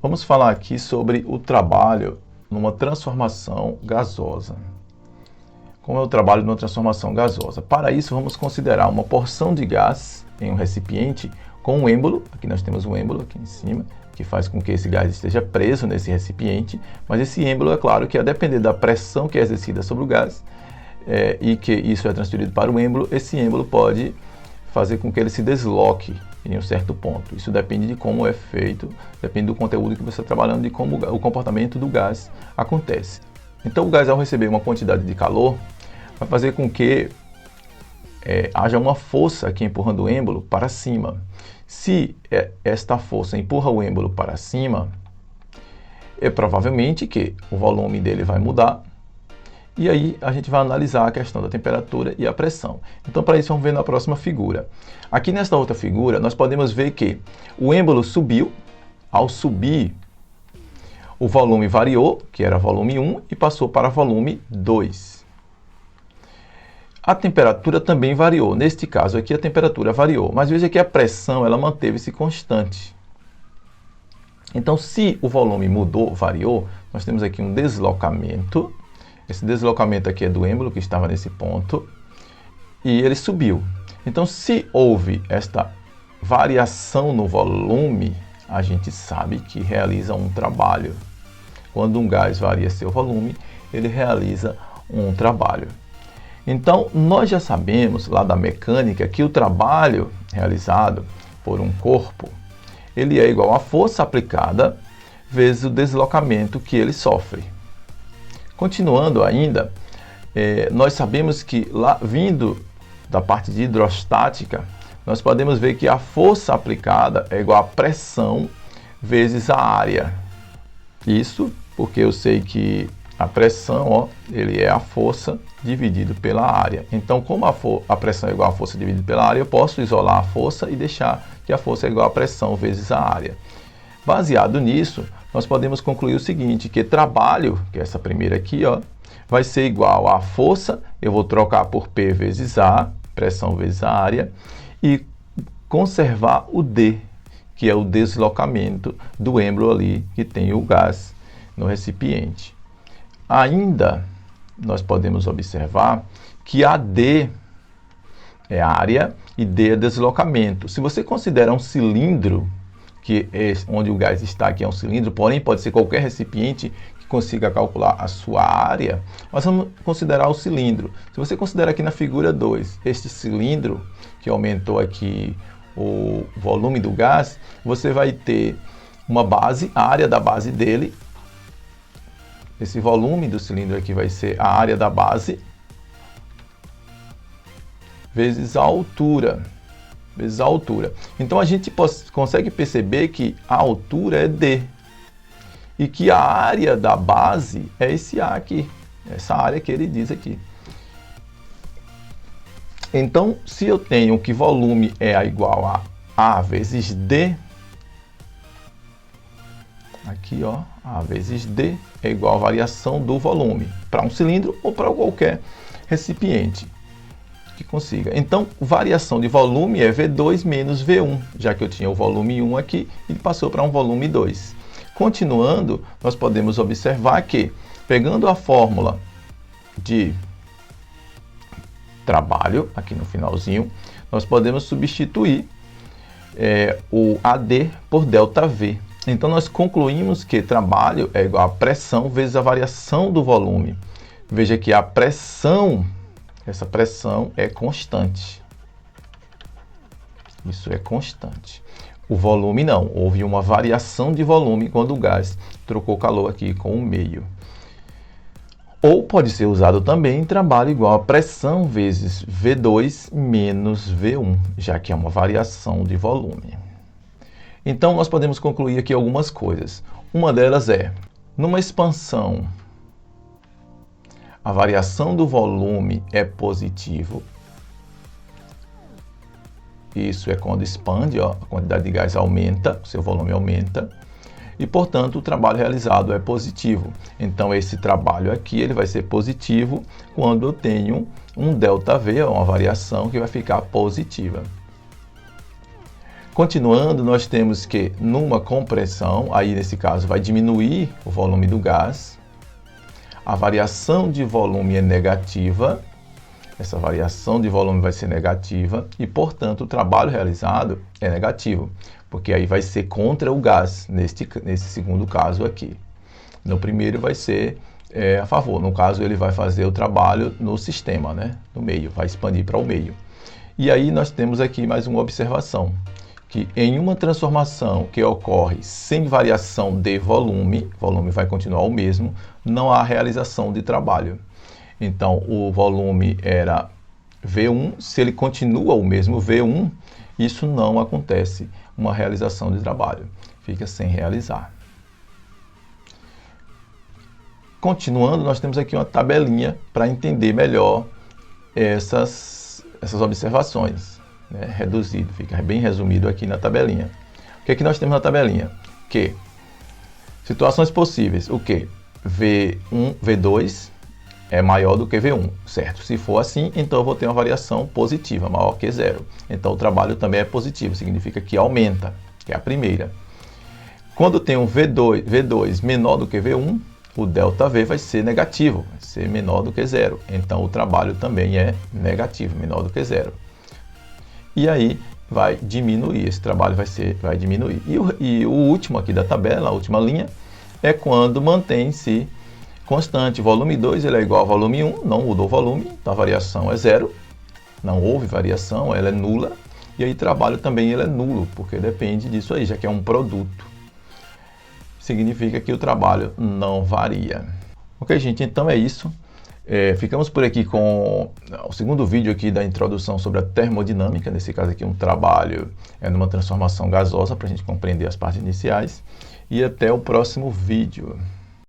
Vamos falar aqui sobre o trabalho numa transformação gasosa. Como é o trabalho numa transformação gasosa? Para isso, vamos considerar uma porção de gás em um recipiente com um êmbolo. Aqui nós temos um êmbolo aqui em cima, que faz com que esse gás esteja preso nesse recipiente. Mas esse êmbolo, é claro, que a depender da pressão que é exercida sobre o gás e que isso é transferido para o êmbolo, esse êmbolo pode fazer com que ele se desloque em um certo ponto. Isso depende de como é feito, depende do conteúdo que você está trabalhando, de como o comportamento do gás acontece. Então o gás, ao receber uma quantidade de calor, vai fazer com que haja uma força aqui empurrando o êmbolo para cima. Se esta força empurra o êmbolo para cima, é provavelmente que o volume dele vai mudar. E aí a gente vai analisar a questão da temperatura e a pressão. Então, para isso, vamos ver na próxima figura. Aqui nesta outra figura, nós podemos ver que o êmbolo subiu. Ao subir, o volume variou, que era volume 1, e passou para volume 2. A temperatura também variou. Neste caso aqui, a temperatura variou. Mas veja que a pressão ela manteve-se constante. Então, se o volume mudou, variou, nós temos aqui um deslocamento. Esse deslocamento aqui é do êmbolo, que estava nesse ponto, e ele subiu. Então, se houve esta variação no volume, a gente sabe que realiza um trabalho. Quando um gás varia seu volume, ele realiza um trabalho. Então, nós já sabemos lá da mecânica que o trabalho realizado por um corpo, ele é igual à força aplicada vezes o deslocamento que ele sofre. Continuando ainda, nós sabemos que lá vindo da parte de hidrostática, nós podemos ver que a força aplicada é igual à pressão vezes a área. Isso porque eu sei que a pressão, ele é a força dividido pela área. Então, como a pressão é igual à força dividida pela área, eu posso isolar a força e deixar que a força é igual à pressão vezes a área. Baseado nisso, nós podemos concluir o seguinte, que trabalho, que é essa primeira aqui, vai ser igual à força, eu vou trocar por P vezes A, pressão vezes a área, e conservar o D, que é o deslocamento do êmbolo ali, que tem o gás no recipiente. Ainda, nós podemos observar que AD é área e D é deslocamento. Se você considera um cilindro, que onde o gás está aqui é um cilindro, porém pode ser qualquer recipiente que consiga calcular a sua área, nós vamos considerar o cilindro. Se você considerar aqui na figura 2, este cilindro, que aumentou aqui o volume do gás, você vai ter uma base, a área da base dele, esse volume do cilindro aqui vai ser a área da base, vezes a altura. Vezes a altura. Então a gente consegue perceber que a altura é D e que a área da base é esse A aqui, essa área que ele diz aqui. Então, se eu tenho que volume é igual a A vezes D, aqui A vezes D é igual a variação do volume para um cilindro ou para qualquer recipiente que consiga. Então, variação de volume é V2 menos V1, já que eu tinha o volume 1 aqui, ele passou para um volume 2. Continuando, nós podemos observar que, pegando a fórmula de trabalho, aqui no finalzinho, nós podemos substituir o AD por ΔV. Então, nós concluímos que trabalho é igual a pressão vezes a variação do volume. Veja que a pressão, essa pressão é constante. Isso é constante. O volume não. Houve uma variação de volume quando o gás trocou calor aqui com o meio. Ou pode ser usado também em trabalho igual a pressão vezes V2 menos V1, já que é uma variação de volume. Então, nós podemos concluir aqui algumas coisas. Uma delas é, numa expansão, a variação do volume é positivo. Isso é quando expande, a quantidade de gás aumenta, o seu volume aumenta. E, portanto, o trabalho realizado é positivo. Então, esse trabalho aqui ele vai ser positivo quando eu tenho um ΔV, uma variação que vai ficar positiva. Continuando, nós temos que numa compressão, aí nesse caso vai diminuir o volume do gás, a variação de volume é negativa, essa variação de volume vai ser negativa e, portanto, o trabalho realizado é negativo, porque aí vai ser contra o gás, nesse segundo caso aqui. No primeiro vai ser a favor, no caso ele vai fazer o trabalho no sistema, né? No meio, vai expandir para o meio. E aí nós temos aqui mais uma observação, que em uma transformação que ocorre sem variação de volume, o volume vai continuar o mesmo, não há realização de trabalho. Então, o volume era V1, se ele continua o mesmo V1, isso não acontece, uma realização de trabalho, fica sem realizar. Continuando, nós temos aqui uma tabelinha para entender melhor essas observações, né? Reduzido, fica bem resumido aqui na tabelinha. O que é que nós temos na tabelinha? Que situações possíveis, o que? V1, V2 é maior do que V1, certo? Se for assim, então eu vou ter uma variação positiva, maior que zero. Então o trabalho também é positivo, significa que aumenta, que é a primeira. Quando tem um V2 menor do que V1, o ΔV vai ser negativo, vai ser menor do que zero. Então o trabalho também é negativo, menor do que zero. E aí vai diminuir, esse trabalho vai diminuir. E o último aqui da tabela, a última linha, é quando mantém-se constante. Volume 2 ele é igual ao volume 1, não mudou o volume, então a variação é zero, não houve variação, ela é nula. E aí trabalho também ele é nulo, porque depende disso aí, já que é um produto. Significa que o trabalho não varia. Ok, gente, então é isso. Ficamos por aqui com o segundo vídeo aqui da introdução sobre a termodinâmica, nesse caso aqui um trabalho numa transformação gasosa, para a gente compreender as partes iniciais. E até o próximo vídeo.